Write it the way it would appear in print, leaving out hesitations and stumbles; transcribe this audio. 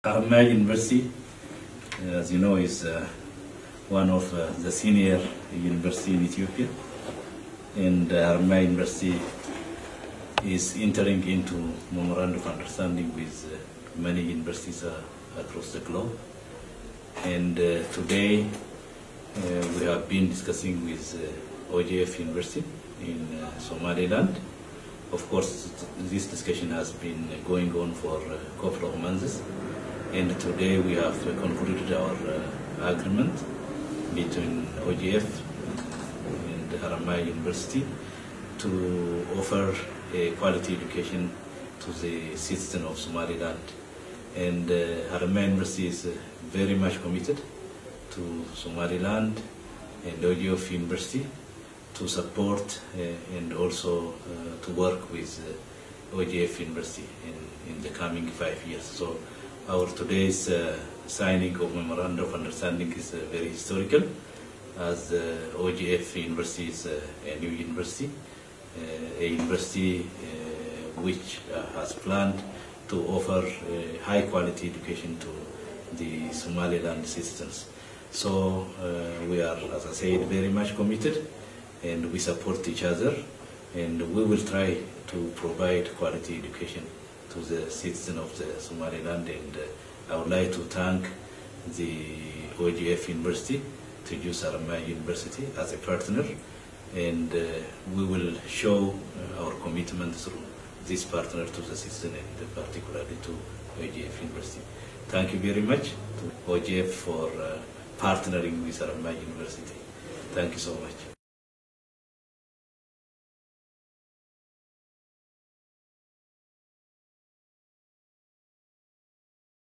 Haramaia University, as you know, is one of the senior university in Ethiopia, and Haramaia University is entering into memorandum of understanding with many universities across the globe. And today we have been discussing with OGF University in Somaliland. Of course, this discussion has been going on for a couple of months. And today we have concluded our agreement between OGF and Haramaia University to offer a quality education to the citizens of Somaliland. And Haramaia University is very much committed to Somaliland and OGF University to support and also to work with OGF University in the coming 5 years. So our today's signing of Memorandum of Understanding is very historical, as OGF University is a new university, a university which has planned to offer high quality education to the Somaliland citizens. So we are, as I said, very much committed, and we support each other, and we will try to provide quality education to the citizens of the Somaliland. And I would like to thank the OGF University to use Haramaia University as a partner, and we will show our commitment through this partner to the citizen, and particularly to OGF University. Thank you very much to OGF for partnering with Haramaia University. Thank you so much.